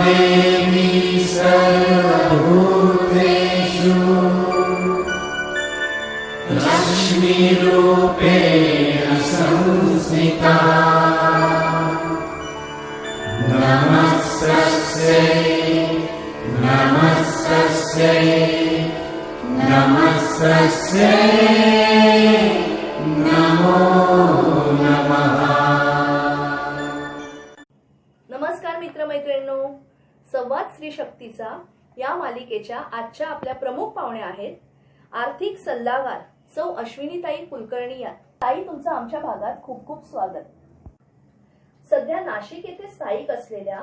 देवी सर्वभूतेषु लक्ष्मीरूपेण संस्थिता। नमस्तस्यै नमस्तस्यै नमस्तस्यै नमो नमः। नमस्कार मित्रमैत्रिणींनो, संवाद स्त्री शक्तीचा या मालिकेच्या आजच्या आपल्या प्रमुख पाहुण्या आहेत आर्थिक सल्लागार सौ अश्विनीताई कुलकर्णी या। ताई, तुमचं आमच्या भागात खूप खूप स्वागत। सध्या नाशिक येथे स्थायिक असलेल्या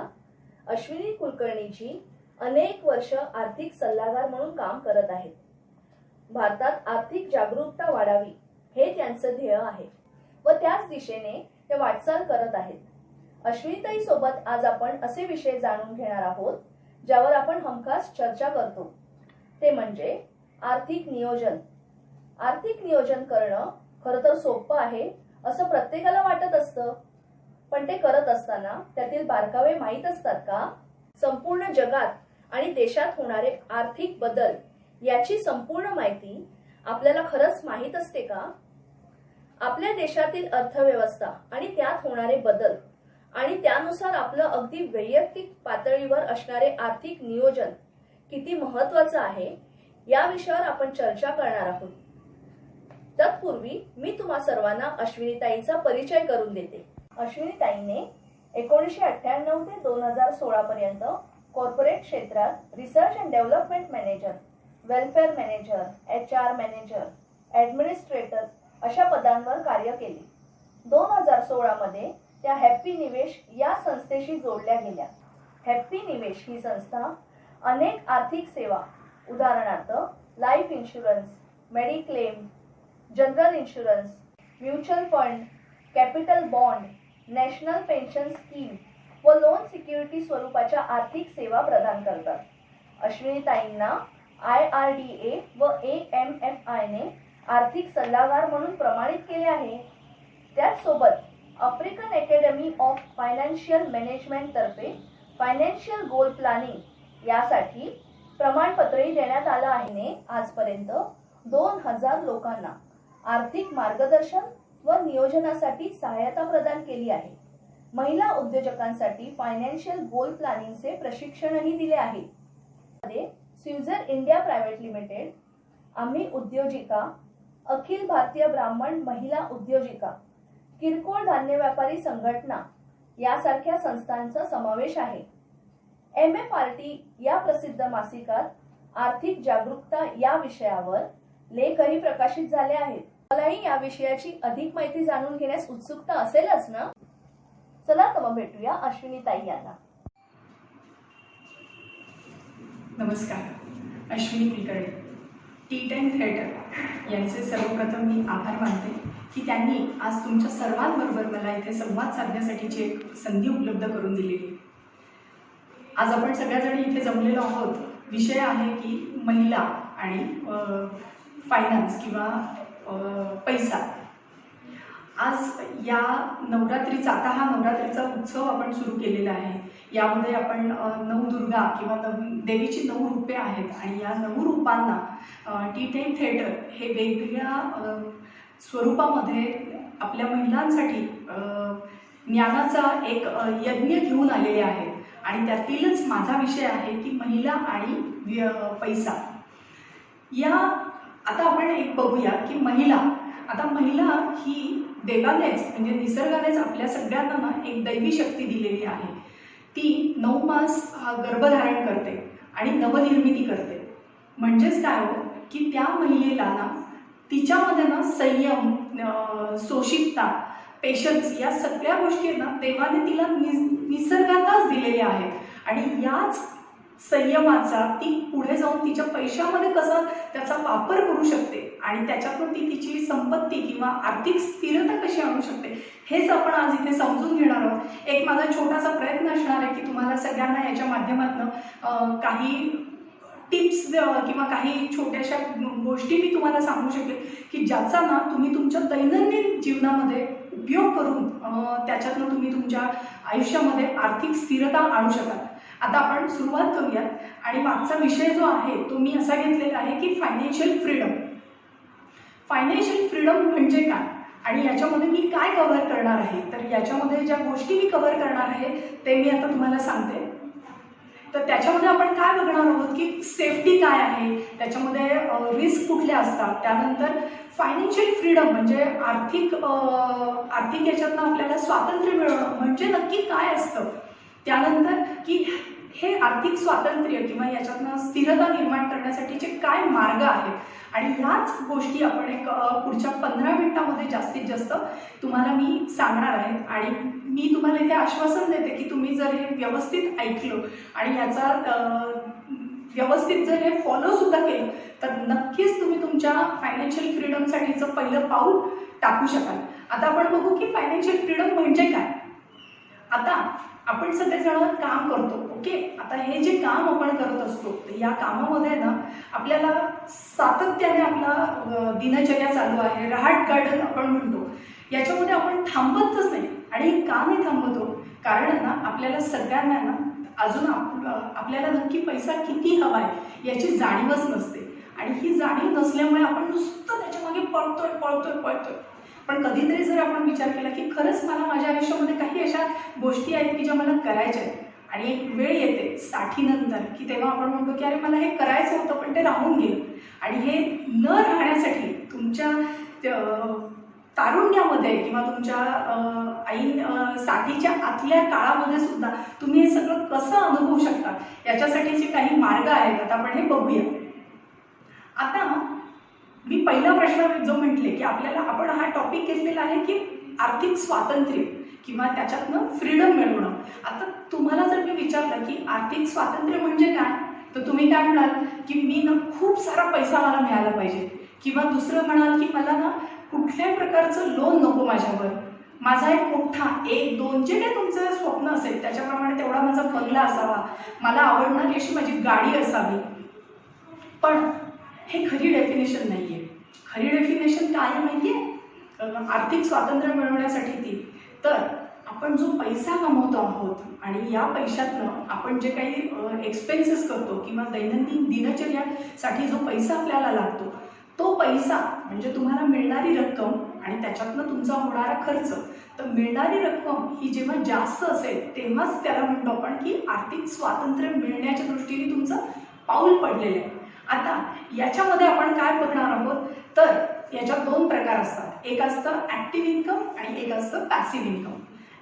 अश्विनी कुलकर्णीजी अनेक वर्ष आर्थिक सल्लागार म्हणून काम करत आहेत। भारतात आर्थिक जागरूकता वाढावी हे त्यांचं ध्येय आहे व त्याच दिशेने ते वाटचाल करत आहेत। अश्विनीताई सोबत आज आपण असे विषय जाणून घेणार आहोत ज्यावर आपण हमखास चर्चा करतो, ते म्हणजे आर्थिक नियोजन। आर्थिक नियोजन करणं खरं तर सोपं आहे असं प्रत्येकाला वाटत असतं, पण ते करत असताना त्यातील बारकावे माहीत असतात का? संपूर्ण जगात आणि देशात होणारे आर्थिक बदल याची संपूर्ण माहिती आपल्याला खरंच माहीत असते का? आपल्या देशातील अर्थव्यवस्था आणि त्यात होणारे बदल आणि त्यानुसार आपलं अगदी वैयक्तिक पातळीवर असणारे आर्थिक नियोजन किती महत्त्वाचं आहे या विषयावर आपण चर्चा करणार आहोत। तत्पूर्वी मी तुम्हा सर्वांना अश्विनीताईंचा परिचय करून देते। अश्विनीताईंने 1998 ते 2016 पर्यंत कॉर्पोरेट क्षेत्रात research and development manager, welfare manager, HR manager, administrator अशा पदांवर कार्य केले। 2016 मध्ये त्या हॅपी निवेश या संस्थेशी जोडल्या गेल्या। हॅपी निवेश ही संस्था अनेक आर्थिक सेवा, उदाहरणार्थ life insurance, mediclaim, general insurance, mutual fund, capital bond, national pension scheme व लोन सिक्युरिटी स्वरूपाच्या आर्थिक सेवा प्रदान करतात। अश्विनीताईंना IRDA व AMFI ने आर्थिक सल्लागार म्हणून प्रमाणित केले आहे। त्याचसोबत African academy of financial management तर्फे फायनान्शियल गोल प्लॅनिंग यासाठी प्रमाणपत्रही देण्यात आलं आहे। आजपर्यंत 2000 लोकांना आर्थिक मार्गदर्शन व नियोजनासाठी सहायता प्रदान केली आहे। महिला उद्योजकांसाठी फायनान्शियल गोल प्लॅनिंगचे प्रशिक्षणही दिले आहे। स्विझर इंडिया प्रायव्हेट लिमिटेड, आम्ही उद्योजिका, अखिल भारतीय ब्राह्मण महिला उद्योजिका, किरकोळ धान्य व्यापारी संघटना यासारख्या संस्थांचा समावेश आहे। MFRT या प्रसिद्ध मासिकात आर्थिक जागरूकता या विषयावर लेखही प्रकाशित झाले आहेत। मलाही या विषयाची अधिक माहिती जाणून घेण्यास उत्सुकता असेलच ना? चला तर मग भेटूया अश्विनीताई यांना। नमस्कार, अश्विनी कुलकर्णी, टी10 थिएटर यांचे सर्वप्रथम मी आभार मानते की त्यांनी आज तुमच्या सर्वांबरोबर मला इथे संवाद साधण्यासाठीची एक संधी उपलब्ध करून दिलेली। आज आपण सगळ्याजणी इथे जमलेलो आहोत। विषय आहे की महिला आणि फायनान्स किंवा पैसा। आज या नवरात्रीचा, आता हा नवरात्रीचा उत्सव आपण सुरू केलेला आहे। यामध्ये आपण नवदुर्गा किंवा देवीची 9 रूपे आहेत आणि या 9 रूपांना टी10 थिएटर हे वेगवेगळ्या स्वरूपामध्ये आपल्या महिलांसाठी ज्ञानाचा एक यज्ञ घेऊन आलेले आहेत आणि त्यातीलच माझा विषय आहे की महिला आणि पैसा। या आता आपण एक बघूया की महिला ही देवानेच म्हणजे निसर्गानेच आपल्या सगळ्यांना ना एक दैवी शक्ती दिलेली आहे। ती 9 मास गर्भधारण करते आणि नवनिर्मिती करते। म्हणजेच काय हो की त्या महिलेला ना तिच्यामध्ये ना संयम, सोशिकता, पेशन्स या सगळ्या गोष्टी ना देवाने तिला निसर्गातच दिलेल्या आहेत आणि याच संयमाचा ती पुढे जाऊन तिच्या पैशामध्ये कसा त्याचा वापर करू शकते आणि त्याच्यातून ती तिची संपत्ती किंवा आर्थिक स्थिरता कशी आणू शकते हेच आपण आज इथे समजून घेणार आहोत। एक माझा छोटासा प्रयत्न असणार आहे की तुम्हाला सगळ्यांना याच्या माध्यमातून काही टिप्स किंवा काही छोट्याशा गोष्टी मी तुम्हाला सांगू शकेल की ज्याचा ना तुम्ही तुमच्या दैनंदिन जीवनामध्ये उपयोग करून त्याच्यातून तुम्ही तुमच्या आयुष्यामध्ये आर्थिक स्थिरता आणू शकाल। आता आपण सुरुवात करूयात आणि मागचा विषय जो आहे तो मी असा घेतलेला आहे की फायनान्शियल फ्रीडम. फायनान्शियल फ्रीडम म्हणजे काय आणि याच्यामध्ये मी काय कव्हर करणार आहे, तर याच्यामध्ये ज्या गोष्टी मी कव्हर करणार आहे ते मी आता तुम्हाला सांगते. तर त्याच्यामध्ये आपण काय बघणार आहोत की सेफ्टी काय आहे, त्याच्यामध्ये रिस्क कुठल्या असतात, त्यानंतर फायनान्शियल फ्रीडम म्हणजे आर्थिक याच्यातनं आपल्याला स्वातंत्र्य मिळवणं म्हणजे नक्की काय असतं, त्यानंतर की हे आर्थिक स्वातंत्र्य किंवा याच्यातनं स्थिरता निर्माण करण्यासाठीचे काय मार्ग आहेत. आणि ह्याच गोष्टी आपण एक पुढच्या 15 मिनिटामध्ये जास्तीत जास्त तुम्हाला मी सांगणार आहे. आणि मी तुम्हाला इथे आश्वासन देते की तुम्ही जर हे व्यवस्थित ऐकलं आणि याचा व्यवस्थित जर हे फॉलो सुद्धा केलं तर नक्कीच तुम्ही तुमच्या फायनान्शियल फ्रीडमसाठीचं पहिलं पाऊल टाकू शकाल. आता आपण बघू की फायनान्शियल फ्रीडम म्हणजे काय. आता आपण सगळेजण काम करतो, ओके. आता हे जे काम आपण करत असतो या कामामध्ये ना आपल्याला सातत्याने आपला दिनचर्या चालू आहे, रहाट गार्डन आपण म्हणतो, याच्यामध्ये आपण थांबतच नाही. आणि का नाही थांबतो, कारण ना आपल्याला सगळ्यांना ना अजून आपल्याला नक्की पैसा किती हवा आहे याची जाणीवच नसते. आणि ही जाणीव नसल्यामुळे आपण नुसतं त्याच्यामागे पळतोय. पण कधीतरी जर आपण विचार केला की खरंच मला माझ्या आयुष्यामध्ये काही अशा गोष्टी आहेत की ज्या मला करायच्या आहेत आणि एक वेळ येते 60नंतर की तेव्हा आपण म्हणतो की अरे मला हे करायचं होतं पण ते राहून गेलं. आणि हे न राहण्यासाठी तुमच्या तारुण्यामध्ये किंवा तुमच्या 60च्या आतल्या काळामध्ये सुद्धा तुम्ही हे सगळं कसं अनुभवू शकता याच्यासाठीचे काही मार्ग आहेत. आता आपण हे बघूया. आता मी पहिला प्रश्न जो म्हटले की आपण हा टॉपिक घेतलेला आहे की आर्थिक स्वातंत्र्य किंवा त्याच्यातनं फ्रीडम मिळवणं. आता तुम्हाला जर मी विचारलं की आर्थिक स्वातंत्र्य म्हणजे काय, तर तुम्ही काय म्हणाल की मी ना खूप सारा पैसा मला मिळाला पाहिजे, किंवा दुसरं म्हणाल की मला ना कुठल्याही प्रकारचं लोन नको माझ्यावर, माझा एक मोठा 1-2 जे काही तुमचं स्वप्न असेल त्याच्याप्रमाणे तेवढा माझा बंगला असावा, मला आवडणारी अशी माझी गाडी असावी. पण हे खरी डेफिनेशन नाही आहे. खरी डेफिनेशन काय माहिती आहे आर्थिक स्वातंत्र्य मिळवण्यासाठी ती, तर आपण जो पैसा कमवतो आहोत आणि या पैशातनं आपण जे काही एक्सपेन्सेस करतो किंवा दैनंदिन दिनचर्यासाठी जो पैसा आपल्याला लागतो तो पैसा म्हणजे तुम्हाला मिळणारी रक्कम आणि त्याच्यातनं तुमचा होणारा खर्च, तर मिळणारी रक्कम ही जेव्हा जास्त असेल तेव्हाच त्याला म्हणतो आपण की आर्थिक स्वातंत्र्य मिळण्याच्या दृष्टीने तुमचं पाऊल पडलेलं आहे. आता याच्यामध्ये आपण काय बघणार आहोत, तर याच्यात 2 प्रकार असतात. एक असतं ॲक्टिव्ह इन्कम आणि एक असतं पॅसिव्ह इन्कम.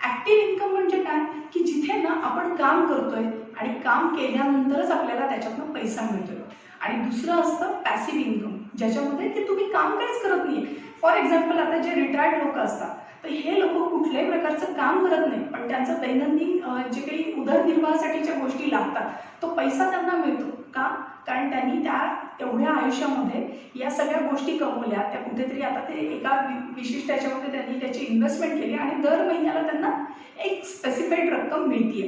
ॲक्टिव्ह इन्कम म्हणजे काय की जिथे ना आपण काम करतोय आणि काम केल्यानंतरच आपल्याला त्याच्यातनं पैसा मिळतोय. आणि दुसरं असतं पॅसिव्ह इन्कम ज्याच्यामध्ये की तुम्ही काम काहीच करत नाही. फॉर एक्झाम्पल आता जे रिटायर्ड लोक असतात तर हे लोक कुठल्याही प्रकारचं काम करत नाही, पण त्यांचं दैनंदिन जे काही उदरनिर्वाहासाठीच्या गोष्टी लागतात तो पैसा त्यांना मिळतो. का, कारण त्यांनी तेवढ्या आयुष्यामध्ये या सगळ्या गोष्टी कमवल्या, त्या कुठेतरी आता ते एका विशिष्ट याच्यामध्ये त्यांनी त्याची इन्व्हेस्टमेंट केली आणि दर महिन्याला त्यांना एक स्पेसिफाईड रक्कम मिळते.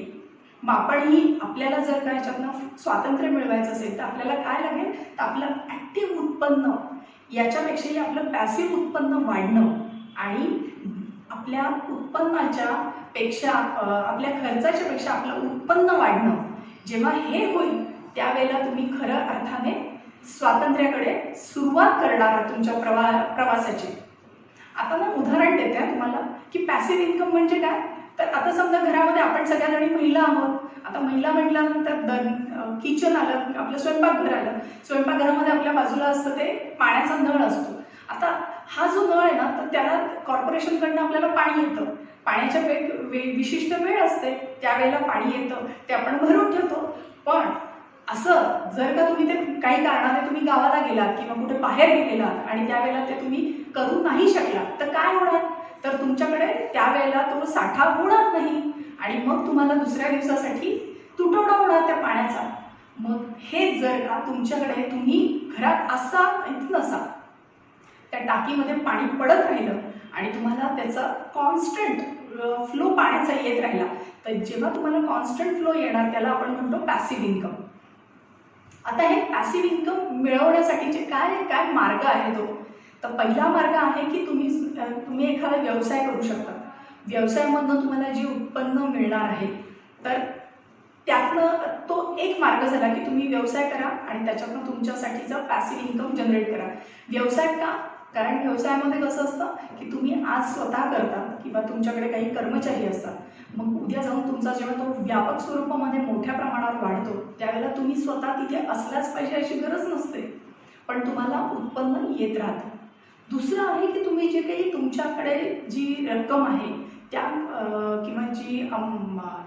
मग आपणही आपल्याला जर का याच्यातनं स्वातंत्र्य मिळवायचं असेल तर आपल्याला काय लागेल, तर आपलं ॲक्टिव्ह उत्पन्न याच्यापेक्षाही आपलं पॅसिव्ह उत्पन्न वाढणं आणि आपल्या उत्पन्नाच्या पेक्षा आपल्या खर्चाच्या पेक्षा आपलं उत्पन्न वाढणं. जेव्हा हे होईल त्यावेळेला तुम्ही खऱ्या अर्थाने स्वातंत्र्याकडे सुरुवात करणार आहात तुमच्या प्रवासाची. आता ना उदाहरण देते तुम्हाला की पॅसिव्ह इन्कम म्हणजे काय. तर आता समजा घरामध्ये आपण सगळ्याजणी महिला आहोत. आता महिला म्हटल्यानंतर किचन आलं, आपलं स्वयंपाकघर आलं. स्वयंपाकघरामध्ये आपल्या बाजूला असतं ते पाण्याचा नळ असतो. आता हा जो नळ आहे ना तर त्याला कॉर्पोरेशनकडनं आपल्याला पाणी येतं. पाण्याच्या विशिष्ट वेळ असते, त्यावेळेला पाणी येतं, ते आपण भरून ठेवतो. पण असं जर का तुम्ही ते काही कारणाने तुम्ही गावाला गेलात किंवा कुठे बाहेर गेलेलात आणि त्यावेळेला ते तुम्ही करू नाही शकलात तर काय होणार, तर तुमच्याकडे त्यावेळेला तो साठा होणार नाही आणि मग तुम्हाला दुसऱ्या दिवसासाठी तुटवडा होणार त्या पाण्याचा. मग हे जर का तुमच्याकडे तुम्ही घरात असाल नसाल, त्या टाकीमध्ये पाणी पडत राहिलं आणि तुम्हाला त्याचा कॉन्स्टंट फ्लो पाण्याचा येत राहिला, तर जेव्हा तुम्हाला कॉन्स्टंट फ्लो येणार त्याला आपण म्हणतो पॅसिव्ह इन्कम. आता हे पॅसिव्ह इन्कम मिळवण्यासाठीचे काय मार्ग आहे तो, तर पहिला मार्ग आहे की तुम्ही एखादा व्यवसाय करू शकता. व्यवसायामधनं तुम्हाला जे उत्पन्न मिळणार आहे तर त्यात त्यातनं तो एक मार्ग झाला की तुम्ही व्यवसाय करा आणि त्याच्यातनं तुमच्यासाठीचं पॅसिव्ह इन्कम जनरेट करा. व्यवसाय का? कारण व्यवसायामध्ये कसं असतं की तुम्ही आज स्वतः करता किंवा तुमच्याकडे काही कर्मचारी असतात, मग उद्या जाऊन तुमचा जेव्हा तो व्यापक स्वरूपामध्ये मोठ्या प्रमाणावर वाढतो त्यावेळेला तुम्ही स्वतः तिथे असलाच पाहिजे अशी गरज नसते, पण तुम्हाला उत्पन्न येत राहतं. दुसरं आहे की तुम्ही जे काही तुमच्याकडे जी रक्कम आहे त्या किंवा जी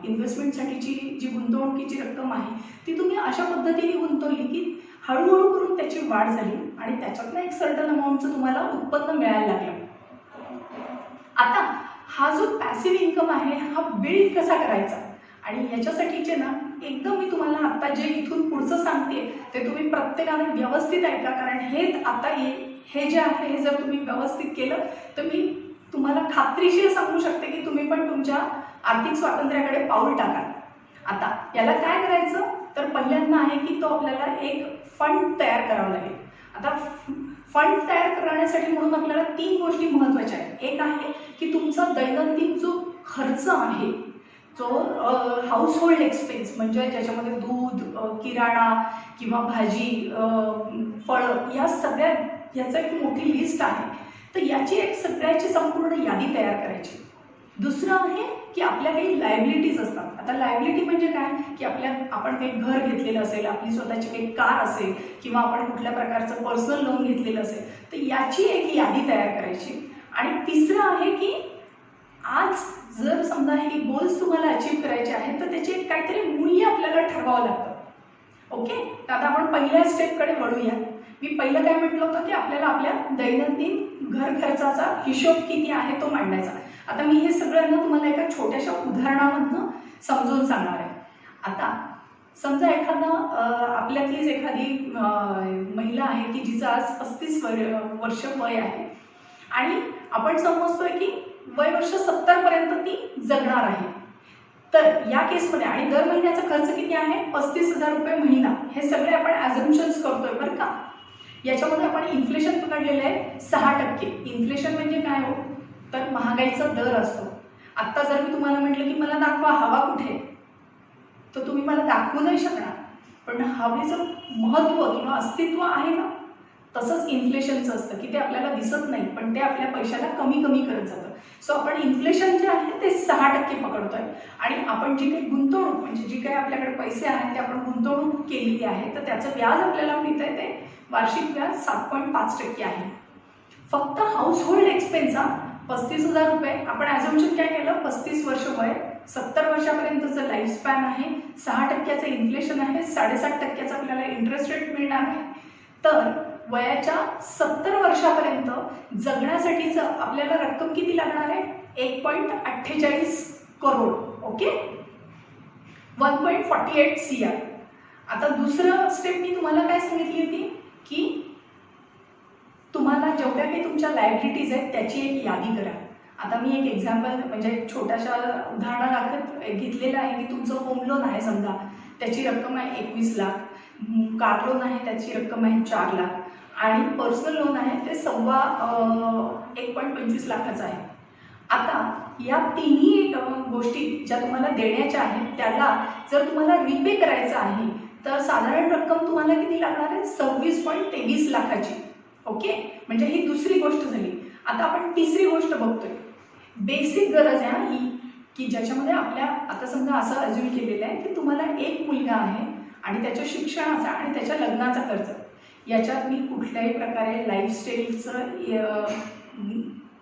इन्व्हेस्टमेंटसाठीची जी गुंतवणुकीची रक्कम आहे ती तुम्ही अशा पद्धतीने गुंतवली की हळूहळू करून त्याची वाढ झाली आणि त्याच्यातनं एक सर्टन अमाऊंटचं तुम्हाला उत्पन्न मिळायला लागलं. आता हा जो पॅसिव्ह इन्कम आहे हा बिल्ड कसा करायचा आणि याच्यासाठीचे ना एकदम मी तुम्हाला आता जे इथून पुढचं सांगते ते तुम्ही प्रत्येकाने व्यवस्थित ऐका, कारण हे जे आहे हे जर तुम्ही व्यवस्थित केलं तर मी तुम्हाला खात्रीशीर सांगू शकते की तुम्ही पण तुमच्या आर्थिक स्वातंत्र्याकडे पाऊल टाकाल. आता याला काय करायचं तर पहिल्यांदा आहे की तो आपल्याला एक फंड तयार करावा लागेल. आता फंड तयार करण्यासाठी म्हणून आपल्याला 3 गोष्टी महत्त्वाच्या आहेत. एक आहे की तुमचा दैनंदिन जो खर्च आहे जो हाऊस होल्ड एक्सपेन्स म्हणजे ज्याच्यामध्ये दूध, किराणा किंवा भाजी, फळं या सगळ्या याचं एक मोठी लिस्ट आहे, तर याची एक सगळ्याची संपूर्ण यादी तयार करायची. दुसरं आहे की आपल्या काही लायबिलिटीज असतात. आता लायबिलिटी म्हणजे काय की आपण काही घर घेतलेलं असेल, आपली स्वतःची काही कार असेल किंवा आपण कुठल्या प्रकारचं पर्सनल लोन घेतलेलं असेल तर याची एक यादी तयार करायची. आणि तिसरं आहे की आज जर समजा हे गोल्स तुम्हाला अचीव करायचे आहेत तर त्याचे काहीतरी मूल्य आपल्याला ठरवावं लागतं. ओके, तर आता आपण पहिल्या स्टेपकडे वळूया. मी पहिलं काय म्हटलं होतं की आपल्याला आपल्या दैनंदिन घर खर्चाचा हिशोब किती आहे तो मांडायचा. आता मी हे सगळं तुम्हाला एका छोट्याशा उदाहरणामधनं समजून सांगणार आहे. आता समजा आपल्यातलीच एखादी महिला आहे की जिचं आज 35 वर्ष वय आहे आणि आपण समजतोय की वय वर्ष 70 पर्यंत ती जगणार आहे. तर या केसमध्ये आणि दर महिन्याचा खर्च किती आहे 35,000 रुपये महिना. हे सगळे आपण ॲझम्पशन्स करतोय बरं का. याच्यामध्ये आपण इन्फ्लेशन पकडलेलं आहे 6%. इन्फ्लेशन म्हणजे काय हो तर महागाईचा दर असतो. आत्ता जर मी तुम्हाला म्हटलं की मला दाखवा हवा कुठे तर तुम्ही मला दाखवू नाही शकणार, पण हवेचं महत्त्व किंवा अस्तित्व आहे ना तसंच इन्फ्लेशनचं असतं की ते आपल्याला दिसत नाही पण ते आपल्या पैशाला कमी करत जातं. सो आपण इन्फ्लेशन जे आहे ते 6% पकडतोय आणि आपण जी काही गुंतवणूक म्हणजे जी काही आपल्याकडे पैसे आहेत ते आपण गुंतवणूक केलेली आहे तर त्याचं व्याज आपल्याला मिळतंय ते वार्षिक व्याज 7.5% आहे. फक्त हाऊस होल्ड एक्सपेन्स 35,000 रुपये. आपण ॲझम्पशन काय केलं 35 वर्ष वय, 70 वर्षापर्यंतचं लाईफ स्पॅन आहे, 6%चं इन्फ्लेशन आहे, 7.5%चं आपल्याला इंटरेस्ट रेट मिळणार आहे. तर वयाच्या 70 वर्षापर्यंत जगण्यासाठीचं आपल्याला रक्कम किती लागणार आहे 1.48 करोड. Okay, 1.48 CR. आता दुसरं स्टेप मी तुम्हाला काय सांगितली होती की तुम्हाला जेवढ्या काही तुमच्या लायबिलिटीज आहेत त्याची एक यादी करा. आता मी एक एक्झाम्पल म्हणजे छोट्याशा उदाहरणादाखल घेतलेलं आहे की तुमचं होम लोन आहे समजा त्याची रक्कम आहे 21 लाख, कार लोन आहे त्याची रक्कम आहे 4 लाख आणि पर्सनल लोन आहे ते 1.25 लाखाचं आहे. आता या तिन्ही गोष्टी ज्या तुम्हाला देण्याच्या आहेत त्याला जर तुम्हाला रिपे करायचं आहे तर साधारण रक्कम तुम्हाला किती लागणार आहे 26.23 लाखाची. ओके, म्हणजे ही दुसरी गोष्ट झाली. आता आपण तिसरी गोष्ट बघतोय. बेसिक गरज आहे ही की ज्याच्यामध्ये आपल्या आता समजा असं अज्युम केलेलं आहे की तुम्हाला एक मुलगा आहे आणि त्याच्या शिक्षणाचा आणि त्याच्या लग्नाचा खर्च याच्यात मी कुठल्याही प्रकारे लाईफस्टाईलचं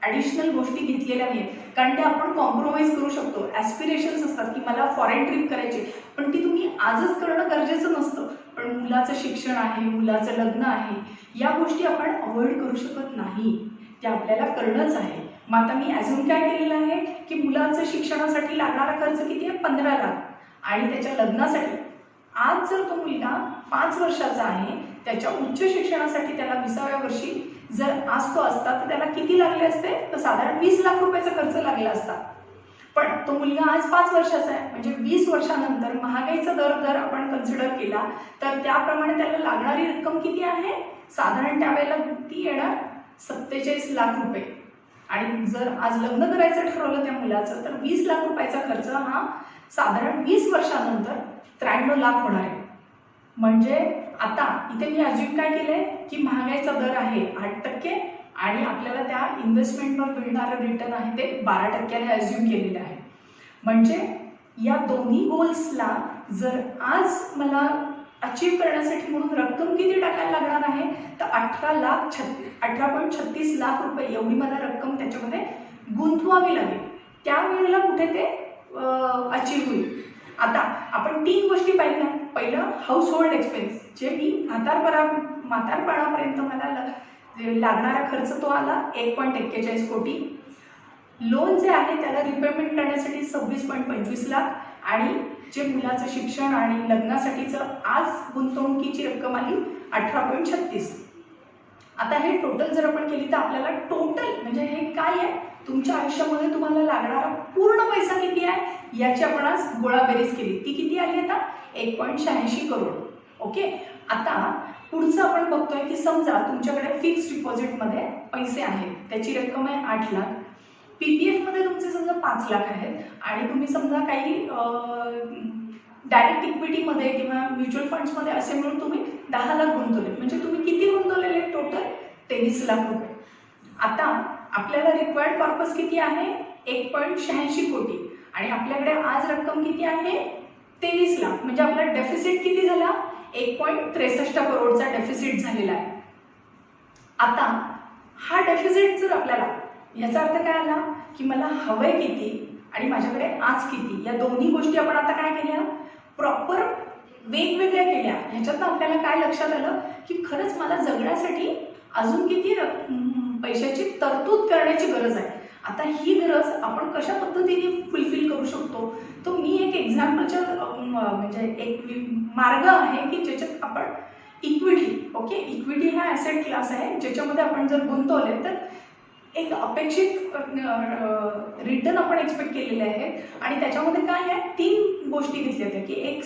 ॲडिशनल गोष्टी घेतलेल्या नाही आहेत, कारण ते आपण कॉम्प्रोमाइज करू शकतो. ॲस्पिरेशन्स असतात की मला फॉरेन ट्रिप करायची पण ती तुम्ही आजच करणं गरजेचं नसतं, पण मुलाचं शिक्षण आहे, मुलाचं लग्न आहे, या गोष्टी आपण अवॉइड करू शकत नाही, त्या आपल्याला करणंच आहे. मग आता मी अजून काय केलेलं आहे की मुलाचं शिक्षणासाठी लागणारा खर्च किती आहे 15 लाख आणि त्याच्या लग्नासाठी आज जर तो मुलगा 5 वर्षाचा आहे त्याच्या उच्च शिक्षणासाठी त्याला 20व्या वर्षी जर आज तो असता तर त्याला किती लागले असते तर साधारण 20 लाख रुपयाचा खर्च लागला असता. पण तो मुलगा आज 5 वर्षाचा आहे म्हणजे 20 वर्षानंतर महागाईचा दर जर आपण कन्सिडर केला तर त्याप्रमाणे त्याला लागणारी रक्कम किती आहे साधारण त्यावेळेला ती येणार 47 लाख रुपये. आणि जर आज लग्न करायचं ठरवलं त्या मुलाचं तर 20 लाख रुपयाचा खर्च हा साधारण 20 वर्षानंतर 93 लाख होणार आहे. म्हणजे आता इथे मी अज्युम काय केलंय की महागाईचा दर आहे 8% आणि आपल्याला त्या इन्व्हेस्टमेंटवर मिळणारं रिटर्न आहे ते 12% अज्युम केलेलं आहे. म्हणजे या दोन्ही गोल्सला जर आज मला अचीव करण्यासाठी म्हणून रक्कम किती टाकायला लागणार आहे तर 18.36 लाख रुपये एवढी मला रक्कम त्याच्यामध्ये गुंतवावी लागेल. त्यावेळेला कुठे ते अचीव होईल. आता आपण 3 गोष्टी पाहिल्या. पहिलं हाऊस होल्ड एक्सपेन्स, जे मी म्हातारपणापर्यंत मला लागणारा खर्च तो आला 1.41 कोटी. लोन जे आहे त्याला रिपेमेंट करण्यासाठी 26.25 लाख आणि जे मुलाचं शिक्षण आणि लग्नासाठीचं आज गुंतवणुकीची रक्कम आली 18.36. आता हे टोटल जर आपण केली तर आपल्याला टोटल म्हणजे हे काय आहे तुमच्या आयुष्यामध्ये तुम्हाला लागणारा पूर्ण पैसा किती आहे याची आपण आज गोळाबेरीज केली. ती किती आली आता 1.86 करोड. ओके. आता पुढचं आपण बघतोय की समजा तुमच्याकडे फिक्स डिपॉझिटमध्ये पैसे आहेत, त्याची रक्कम आहे 8 लाख. पीपीएफ मध्ये तुमचे समजा 5 लाख आहेत आणि तुम्ही समजा काही डायरेक्ट इक्विटीमध्ये किंवा म्युच्युअल फंड्समध्ये असे म्हणून तुम्ही 10 लाख गुंतवले. म्हणजे तुम्ही किती गुंतवलेले टोटल 23 लाख रुपये. आता आपल्याला रिक्वायर्ड पर्पज किती आहे 1.86 कोटी आणि आपल्याकडे आज रक्कम किती आहे 23 लाख. म्हणजे आपला डेफिसिट किती झाला 1.63 करोडचा डेफिसिट झालेला आहे. आता हा डेफिसिट जर आपल्याला याचा अर्थ काय आला की मला हवंय किती आणि माझ्याकडे आज किती या दोन्ही गोष्टी आपण आता काय केल्या प्रॉपर वेगवेगळ्या केल्या. ह्याच्यातनं आपल्याला काय लक्षात आलं की खरंच मला जगण्यासाठी अजून किती पैशाची तरतूद करण्याची गरज आहे. आता ही गरज आपण कशा पद्धतीने फुलफिल करू शकतो तो मी एक एक्झाम्पलच्या म्हणजे एक मार्ग आहे की ज्याच्यात आपण इक्विटी. ओके. इक्विटी हा ॲसेट क्लास आहे ज्याच्यामध्ये आपण जर गुंतवले तर एक अपेक्षित रिटर्न आपण एक्सपेक्ट केलेले आहेत आणि त्याच्यामध्ये काय आहे 3 गोष्टी घेतल्या होत्या की एक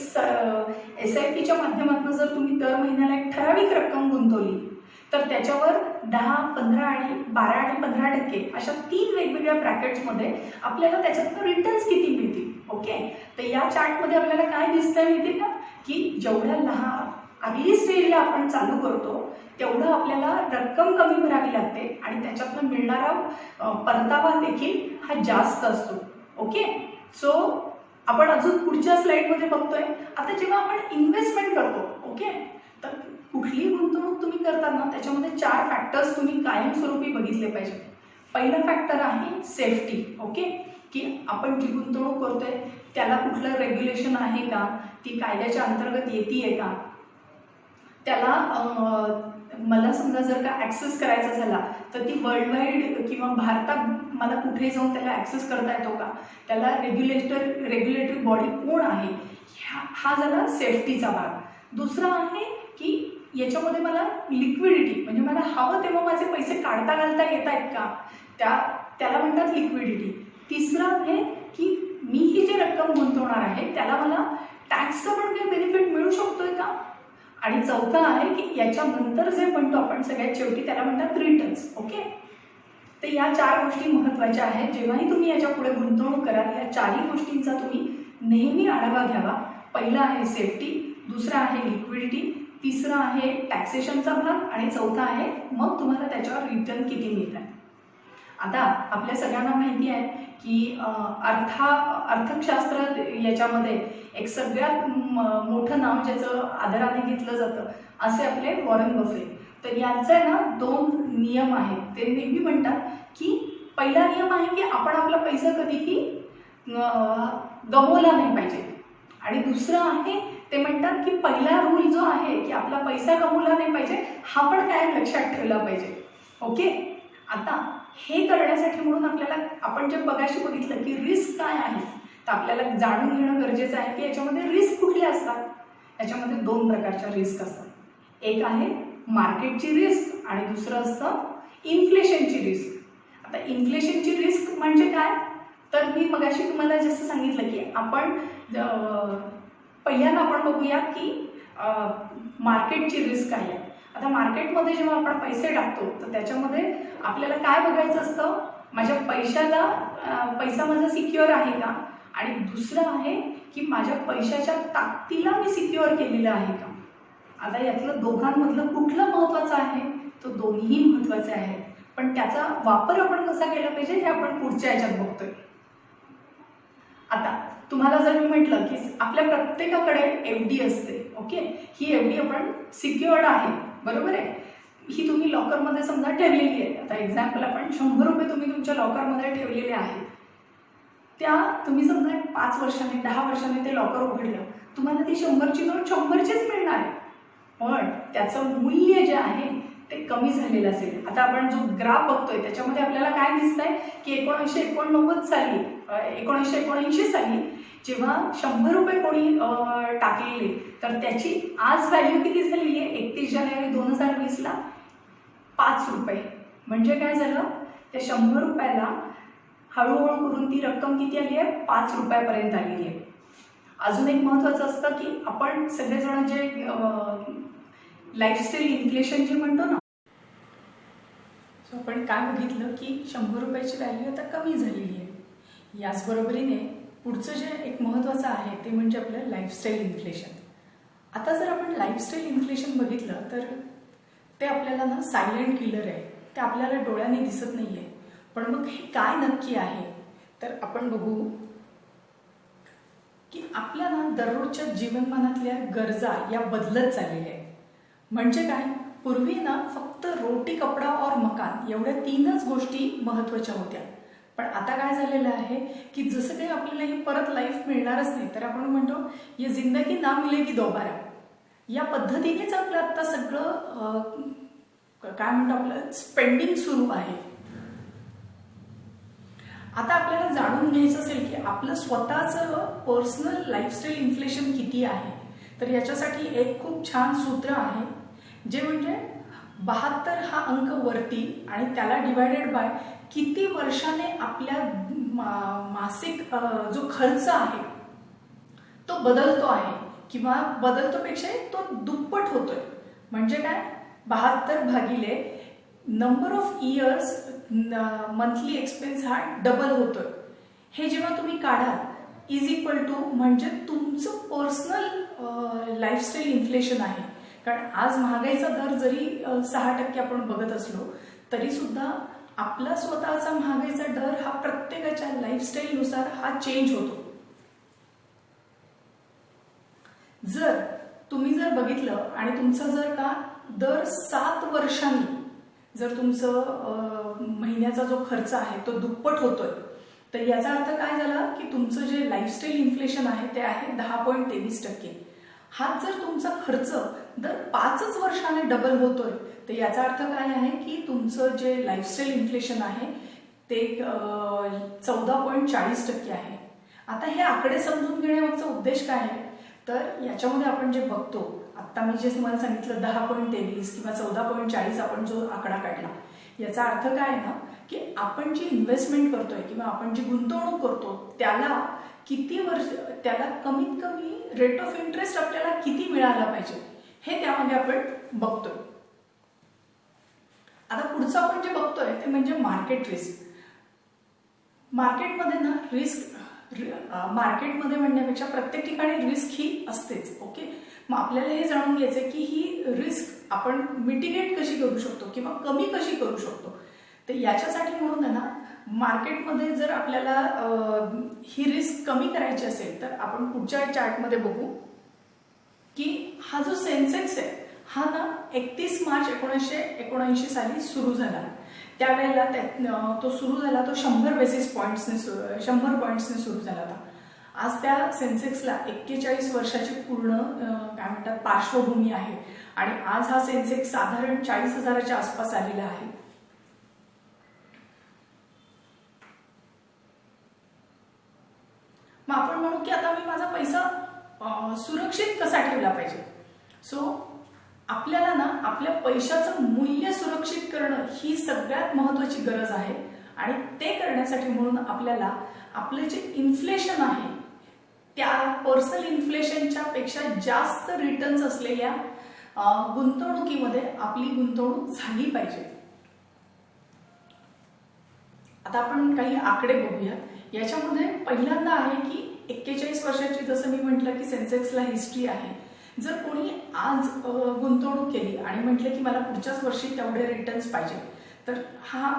SIPच्या माध्यमातून जर तुम्ही दर महिन्याला एक ठराविक रक्कम गुंतवली तर त्याच्यावर 10, 15 आणि 12 आणि 15% अशा 3 वेगवेगळ्या ब्रॅकेट्समध्ये आपल्याला त्याच्यातनं रिटर्न्स किती मिळतील. ओके. तर या चार्टमध्ये आपल्याला काय दिसतंय माहिती का की जेवढ्या लहान अर्ली स्टेजला आपण चालू करतो तेवढं आपल्याला रक्कम कमी भरावी लागते आणि त्याच्यातनं मिळणारा परतावा देखील हा जास्त असतो. ओके. सो आपण अजून पुढच्या स्लाइडमध्ये बघतोय. आता जेव्हा आपण इन्व्हेस्टमेंट करतो ओके तर कुठलीही गुंतवणूक तुम्ही करताना त्याच्यामध्ये 4 फॅक्टर्स तुम्ही कायमस्वरूपी बघितले पाहिजे. पहिला फॅक्टर आहे सेफ्टी. ओके. की आपण जी गुंतवणूक करतोय त्याला कुठलं रेग्युलेशन आहे का, ती कायद्याच्या अंतर्गत येते का, त्याला मला समजा जर का ॲक्सेस करायचा झाला तर ती वर्ल्ड वाईड किंवा भारतात मला कुठे जाऊन त्याला ॲक्सेस करता येतो का, त्याला रेग्युलेटरी बॉडी कोण आहे, हा झाला सेफ्टीचा भाग. दुसरा आहे की याच्यामध्ये मला लिक्विडिटी म्हणजे मला हवं तेव्हा माझे पैसे काढता घालता येत आहेत का, त्याला म्हणतात लिक्विडिटी. तिसरं आहे की मी ही जी रक्कम गुंतवणार आहे त्याला मला टॅक्सचं पण काही बेनिफिट मिळू शकतोय का, आणि चौथा आहे की याच्यानंतर जे म्हणतो आपण सगळ्यात शेवटी त्याला म्हणतात रिटर्न्स. ओके. तर या 4 गोष्टी महत्त्वाच्या आहेत. जेव्हाही तुम्ही याच्या पुढे गुंतवणूक कराल या 4ही गोष्टींचा तुम्ही नेहमी आढावा घ्यावा. पहिला आहे सेफ्टी, दुसरा आहे लिक्विडिटी, तिसरा आहे टॅक्सेशनचा भाग आणि चौथा आहे मग तुम्हाला त्याच्यावर रिटर्न किती मिळतात. आता आपल्या सगळ्यांना माहिती आहे की अर्थशास्त्र याच्यामध्ये एक सगळ्यात मोठं नाव ज्याचं आदराने घेतलं जातं असे आपले वॉरन बफेट. तर यांचे ना 2 नियम आहेत. ते नेहमी म्हणतात की पहिला नियम आहे की आपण आपला पैसा कधीही गमवला नाही पाहिजे आणि दुसरं आहे ते म्हणतात की पहिला रूल जो आहे की आपला पैसा गमवला नाही पाहिजे हा पण काय लक्षात ठेवला पाहिजे. ओके. आता हे करण्यासाठी म्हणून आपल्याला आपण जे बघायला बघितलं की रिस्क काय आहे तर आपल्याला जाणून घेणं गरजेचं आहे की याच्यामध्ये रिस्क कुठले असतात. याच्यामध्ये 2 प्रकारच्या रिस्क असतात. एक आहे मार्केटची रिस्क आणि दुसरं असतं इन्फ्लेशनची रिस्क. आता इन्फ्लेशनची रिस्क म्हणजे काय तर मी मगाशी तुम्हाला जसं सांगितलं की आपण पहिल्यांदा आपण बघूया की मार्केटची रिस्क काय आहे. आता मार्केटमध्ये जेव्हा आपण पैसे टाकतो तर त्याच्यामध्ये आपल्याला काय बघायचं असतं, माझ्या पैसा माझा सिक्युअर आहे का आणि दुसरं आहे की माझ्या पैशाच्या ताकदीला मी सिक्युअर केलेलं आहे का. आता यातलं दोघांमधलं कुठलं महत्त्वाचं आहे, तो दोन्ही महत्त्वाचे आहेत, पण त्याचा वापर आपण कसा केला पाहिजे हे आपण पुढच्या याच्यात बघतोय. आता तुम्हाला जर मी म्हटलं की आपल्या प्रत्येकाकडे FD असते, ओके, ही FD आपण सिक्युअर्ड आहे, बरोबर आहे, ही तुम्ही लॉकरमध्ये समजा ठेवलेली आहे. आता एक्झाम्पल आपण 100 रुपये तुम्ही तुमच्या लॉकरमध्ये ठेवलेले आहेत, त्या तुम्ही समजा 5 वर्षांनी 10 वर्षांनी ते लॉकर उघडलं, तुम्हाला ती 100ची नोट 100चीच मिळणार आहे, पण त्याचं मूल्य जे आहे ते कमी झालेलं असेल. आता आपण जो ग्राफ बघतोय त्याच्यामध्ये आपल्याला काय दिसतंय की 1989 साली 1979 साली जेव्हा 100 रुपये कोणी टाकलेले, तर त्याची आज व्हॅल्यू किती झालेली आहे, 31 जानेवारी 2020ला 5 रुपये. म्हणजे काय झालं, त्या 100 रुपयाला हळूहळू करून ती रक्कम किती आली आहे, 5 रुपयापर्यंत आलेली आहे. अजून एक महत्त्वाचं असतं की आपण सगळेजण जे लाईफस्टाईल इन्फ्लेशन जे म्हणतो ना, सो आपण काय बघितलं की 100 रुपयाची व्हॅल्यू आता कमी झालेली आहे. याचबरोबरीने पुढचं जे एक महत्त्वाचं आहे ते म्हणजे आपलं लाईफस्टाईल इन्फ्लेशन. आता जर आपण लाईफस्टाईल इन्फ्लेशन बघितलं तर ते आपल्याला ना सायलेंट किलर आहे, ते आपल्याला डोळ्याने दिसत नाही आहे. पण मग हे काय नक्की आहे तर आपण बघू की आपल्या ना दररोजच्या जीवनमानातल्या गरजा या बदलत चाललेल्या आहेत. म्हणजे काय, पूर्वी ना फक्त रोटी, कपडा और मकान एवढ्या 3च गोष्टी महत्त्वाच्या होत्या. पण आता काय झालेलं आहे की जसं काही आपल्याला ही परत लाईफ मिळणारच नाही, तर आपण म्हणतो ये जिंदगी ना मिलेगी दोबारा, या पद्धतीनेच आपलं आता सगळं काय म्हणतो आपलं स्पेंडिंग सुरू आहे. आता आपल्याला जाणून घ्यायचं असेल की आपलं स्वतःचं पर्सनल लाईफस्टाईल इन्फ्लेशन किती आहे, तर याच्यासाठी एक खूप छान सूत्र आहे, जे म्हणजे 72 हा अंक वरती आणि त्याला डिवायडेड बाय किती वर्षाने आपल्या मासिक जो खर्च आहे तो बदलतो आहे, किंवा बदलतो पेक्षा तो दुप्पट होतोय. म्हणजे काय, 72 भागिले number of years monthly expense हा डबल होतोय. हे जेव्हा तुम्ही काढाल इज इक्वल टू म्हणजे तुमचं पर्सनल लाईफस्टाईल इन्फ्लेशन आहे. कारण आज महागाईचा दर जरी 6% आपण बघत असलो तरी सुद्धा आपला स्वतःचा महागाईचा दर हा प्रत्येकाच्या लाईफस्टाईलनुसार हा चेंज होतो. जर तुम्ही जर बघितलं आणि तुमचं जर का दर 7 वर्षांनी जर तुमचं महिन्याचा जो खर्च आहे तो दुप्पट होतोय, तर याचा अर्थ काय झाला की तुमचं जे लाईफस्टाईल इन्फ्लेशन आहे ते आहे 10.23%. हाच जर तुमचा खर्च दर 5च वर्षाने डबल होतोय, तर याचा अर्थ काय आहे की तुमचं जे लाईफस्टाईल इन्फ्लेशन आहे ते 14.40% आहे. आता हे आकडे समजून घेण्यामागचा उद्देश काय आहे, तर याच्यामध्ये आपण जे बघतो, आता मी जे तुम्हाला सांगितलं 10.23 किंवा 14.40 आपण जो आकडा काढला, याचा अर्थ काय आहे ना की आपण जी इन्व्हेस्टमेंट करतोय किंवा आपण जी गुंतवणूक करतो त्याला किती वर्ष, त्याला कमीत कमी रेट ऑफ इंटरेस्ट आपल्याला किती मिळाला पाहिजे हे त्यामध्ये आपण बघतोय. आता पुढचं आपण जे बघतोय ते म्हणजे मार्केट रिस्क. मार्केटमध्ये ना रिस्क, मार्केटमध्ये म्हणण्यापेक्षा प्रत्येक ठिकाणी रिस्क ही असतेच, ओके. मग आपल्याला हे जाणून घ्यायचंय की ही रिस्क आपण मिटिगेट कशी करू शकतो किंवा कमी कशी करू शकतो. तर याच्यासाठी म्हणून आहे ना, मार्केटमध्ये जर आपल्याला ही रिस्क कमी करायची असेल तर आपण पुढच्या चार्टमध्ये बघू की हा जो सेन्सेक्स आहे हा ना 31 मार्च 1979 साली सुरू झाला. त्यावेळेला तो सुरू झाला, तो 100 बेसिस पॉईंट्सने 100 पॉईंट्सने सुरू झाला होता. आज त्या सेन्सेक्सला 41 वर्षाची पूर्ण काय म्हणतात पार्श्वभूमी आहे आणि आज हा सेन्सेक्स साधारण 40,000च्या आसपास आलेला आहे. मग आपण म्हणू की आता मी माझा पैसा सुरक्षित कसा ठेवला पाहिजे. सो आपल्याला ना आपल्या पैशाचं मूल्य सुरक्षित करणं ही सगळ्यात महत्वाची गरज आहे आणि ते करण्यासाठी म्हणून आपल्याला आपले जे इन्फ्लेशन आहे त्या पर्सनल इन्फ्लेशनच्या पेक्षा जास्त रिटर्न्स असलेल्या गुंतवणुकीमध्ये आपली गुंतवणूक झाली पाहिजे. आता आपण काही आकडे बघूया. याच्यामध्ये पहिल्यांदा आहे की 41 वर्षाची, जसं मी म्हटलं की सेन्सेक्सला हिस्ट्री आहे. जर कोणी आज गुंतवणूक केली आणि म्हटलं की मला पुढच्याच वर्षी तेवढे रिटर्न्स पाहिजे, तर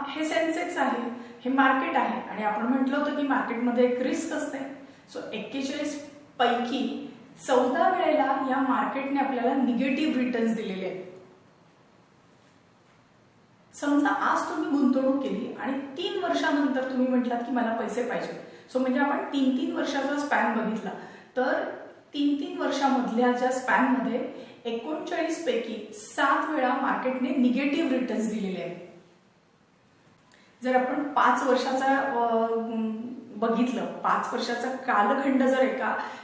हे सेन्सेक्स आहे, हे मार्केट आहे. आणि आपण म्हटलं होतं की मार्केटमध्ये एक रिस्क असते. सो 41 पैकी 14 वेळेला या मार्केटने आपल्याला निगेटिव्ह रिटर्न्स दिलेले आहेत. समजा आज तुम्ही गुंतवणूक केली आणि 3 वर्षानंतर तुम्ही म्हटलात की मला पैसे पाहिजे. सो म्हणजे आपण 3-3 वर्षाचा स्पॅन बघितला, तर 3-3 वर्षामधल्या ज्या स्पॅनमध्ये 39 पैकी 7 वेळा मार्केटने निगेटिव्ह रिटर्न्स दिलेले आहेत. जर आपण 5 वर्षाचा बघितलं, 5 वर्षाचा कालखंड जर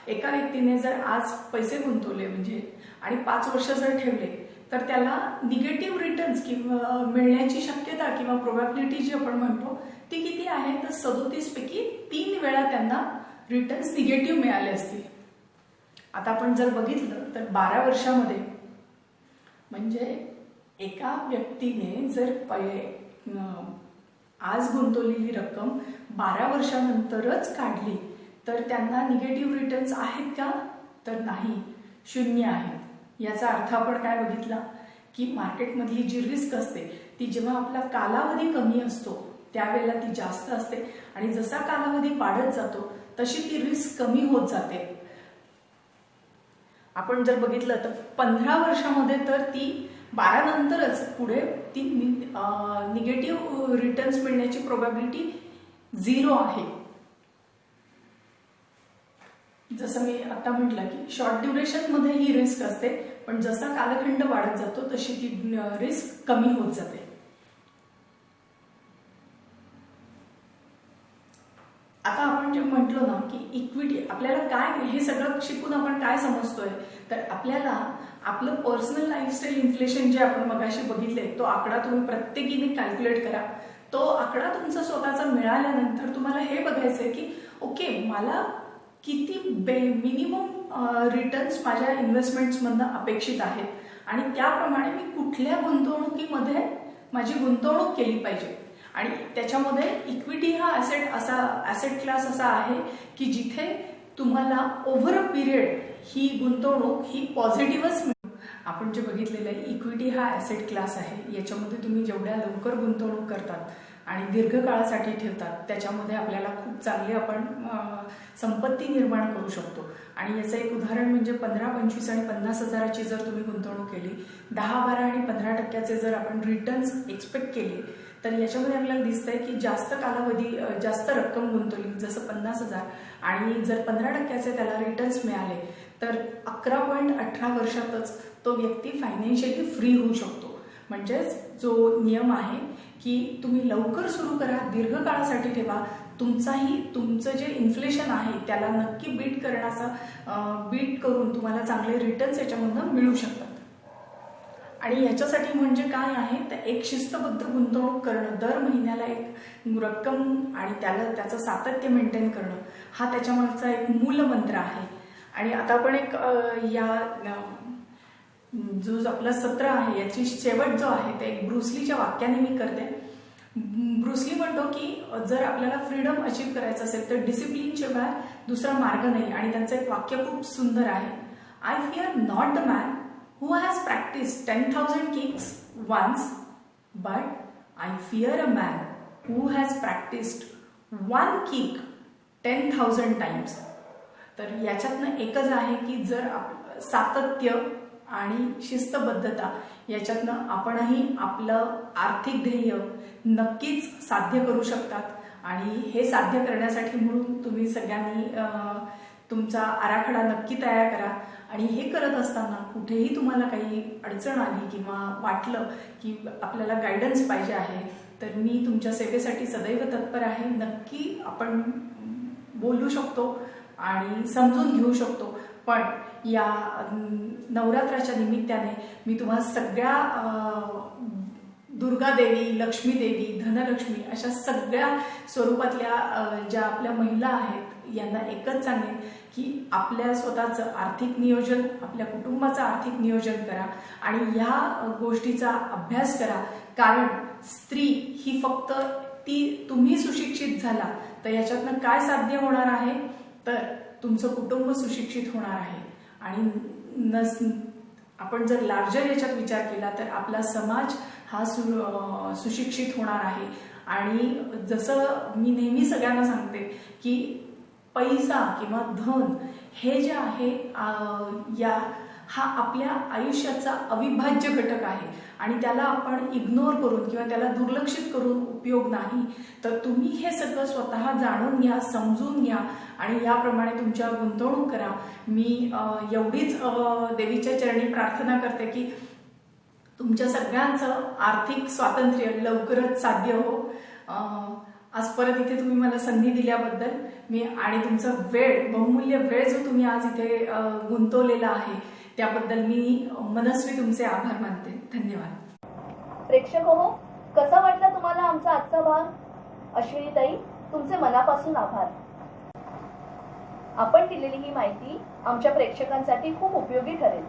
एका व्यक्तीने जर आज पैसे गुंतवले म्हणजे आणि 5 वर्ष जर ठेवले, तर त्याला निगेटिव्ह रिटर्न्स किंवा मिळण्याची शक्यता किंवा प्रोबॅबिलिटी जी आपण म्हणतो ती किती आहे, तर 37 पैकी 3 वेळा त्यांना रिटर्न्स निगेटिव्ह मिळाले असतील. आता आपण जर बघितलं तर 12 वर्षामध्ये म्हणजे एका व्यक्तीने जर आज गुंतवलेली रक्कम 12 वर्षानंतरच काढली, तर त्यांना निगेटिव्ह रिटर्न्स आहेत का, तर नाही, 0 आहेत. याचा अर्थ आपण काय बघितला की मार्केटमधली जी रिस्क असते ती जेव्हा आपला कालावधी कमी असतो त्यावेळेला ती जास्त असते आणि जसा कालावधी वाढत जातो तशी ती रिस्क कमी होत जाते. आपण जर बघितलं तर 15 वर्षामध्ये तर ती 12 नंतरच पुढे ती निगेटिव्ह रिटर्न्स मिळण्याची प्रोबॅबिलिटी 0 आहे. जसं मी आता म्हटलं की शॉर्ट ड्युरेशन मध्ये ही रिस्क असते, पण जसा कालखंड वाढत जातो तशी ती रिस्क कमी होत जाते. आता आपण जे म्हटलो ना की इक्विटी, आपल्याला काय हे सगळं शिकून आपण काय समजतोय, तर आपल्याला आपलं पर्सनल लाईफस्टाईल इन्फ्लेशन जे आपण मगाशी बघितले तो आकडा तुम्ही प्रत्येकीने कॅल्क्युलेट करा. तो आकडा तुमचा स्वतःचा मिळाल्यानंतर तुम्हाला हे बघायचंय की ओके, मला किती मिनिमम रिटर्न्स माझ्या इन्व्हेस्टमेंट्समधनं अपेक्षित आहेत आणि त्याप्रमाणे मी कुठल्या गुंतवणुकीमध्ये माझी गुंतवणूक केली पाहिजे. आणि त्याच्यामध्ये इक्विटी हा ॲसेट क्लास असा आहे की जिथे तुम्हाला ओव्हर अ पिरियड ही गुंतवणूक ही पॉझिटिव्हच मिळते. आपण जे बघितलेलं आहे, इक्विटी हा ॲसेट क्लास आहे. याच्यामध्ये तुम्ही जेवढ्या लवकर गुंतवणूक करतात आणि दीर्घकाळासाठी ठेवतात त्याच्यामध्ये आपल्याला खूप चांगली आपण संपत्ती निर्माण करू शकतो. आणि याचं एक उदाहरण म्हणजे 15, 25 आणि 50 हजाराची जर तुम्ही गुंतवणूक केली, 10, 12 आणि 15% जर आपण रिटर्न्स एक्सपेक्ट केले, तर याच्यामध्ये आपल्याला दिसतंय की जास्त कालावधी जास्त रक्कम गुंतवली, जसं 50,000 आणि जर 15% त्याला रिटर्न्स मिळाले, तर 11.18 वर्षातच तो व्यक्ती फायनान्शियली फ्री होऊ शकतो. म्हणजेच जो नियम आहे की तुम्ही लवकर सुरू करा, दीर्घकाळासाठी ठेवा, तुमचं जे इन्फ्लेशन आहे त्याला नक्की बीट करून तुम्हाला चांगले रिटर्न्स याच्यामधून मिळू शकतात. आणि याच्यासाठी म्हणजे काय आहे, तर एक शिस्तबद्ध गुंतवणूक करणं, दर महिन्याला एक रक्कम आणि त्याचं सातत्य मेंटेन करणं, हा त्याच्यामागचा एक मूलमंत्र आहे. आणि आता आपण एक जो आपला सत्र आहे याची शेवट जो आहे ते एक ब्रुसलीच्या वाक्याने मी करते. ब्रुसली म्हणतो की जर आपल्याला फ्रीडम अचीव करायचं असेल तर डिसिप्लिन शिवाय दुसरा मार्ग नाही. आणि त्यांचं एक वाक्य खूप सुंदर आहे, I fear not the man who has practiced 10,000 kicks once, but I fear a man who has practiced one kick 10,000 times. तर याच्यातनं एकच आहे की जर सातत्य आणि शिस्तबद्धता याच्यातनं आपणही आपलं आर्थिक ध्येय नक्कीच साध्य करू शकतात. आणि हे साध्य करण्यासाठी म्हणून तुम्ही सगळ्यांनी तुमचा आराखडा नक्की तयार करा. आणि हे करत असताना कुठेही तुम्हाला काही अडचण आली किंवा वाटलं की आपल्याला गायडन्स पाहिजे आहे, तर मी तुमच्या सेवेसाठी सदैव तत्पर आहे. नक्की आपण बोलू शकतो आणि समजून घेऊ शकतो. पण या नवरात्राच्या निमित्ताने मी तुम्हाला सगळ्या दुर्गा देवी, लक्ष्मी देवी, धनलक्ष्मी अशा सगळ्या स्वरूपातल्या ज्या आपल्या महिला आहेत यांना एकच सांगेन की आपल्या स्वतःचं आर्थिक नियोजन, आपल्या कुटुंबाचं आर्थिक नियोजन करा आणि या गोष्टीचा अभ्यास करा. कारण स्त्री ही फक्त तुम्ही सुशिक्षित झाला तर याच्यातनं काय साध्य होणार आहे, तर तुमचं कुटुंब सुशिक्षित होणार आहे. आणि आपण जर लार्जर याच्यात विचार केला तर आपला समाज हा सुशिक्षित होणार आहे. आणि जसं मी नेहमी सगळ्यांना सांगते की पैसा किंवा धन हे जे आहे हा आपल्या आयुष्याचा अविभाज्य घटक आहे आणि त्याला आपण इग्नोर करून किंवा त्याला दुर्लक्षित करून उपयोग नाही. तर तुम्ही हे सगळं स्वतः जाणून घ्या, समजून घ्या आणि याप्रमाणे तुमच्या गुंतवणूक करा. मी एवढीच देवीच्या चरणी प्रार्थना करते की तुमच्या सगळ्यांचं आर्थिक स्वातंत्र्य लवकरच साध्य हो. आज परत इथे तुम्ही मला संधी दिल्याबद्दल मी आणि तुमचा बहुमूल्य वेळ जो तुम्ही आज इथे गुंतवलेला आहे त्याबद्दल मी मनस्वी तुमचे आभार मानते. धन्यवाद. प्रेक्षक हो, कसा वाटला तुम्हाला आमचा आजचा भाग? अश्विनीताई, तुमचे मनापासून आभार. आपण दिलेली ही माहिती आमच्या प्रेक्षकांसाठी खूप उपयोगी ठरेल.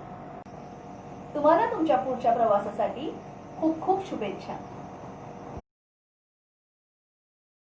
तुम्हाला तुमच्या पुढच्या प्रवासासाठी खूप खूप शुभेच्छा.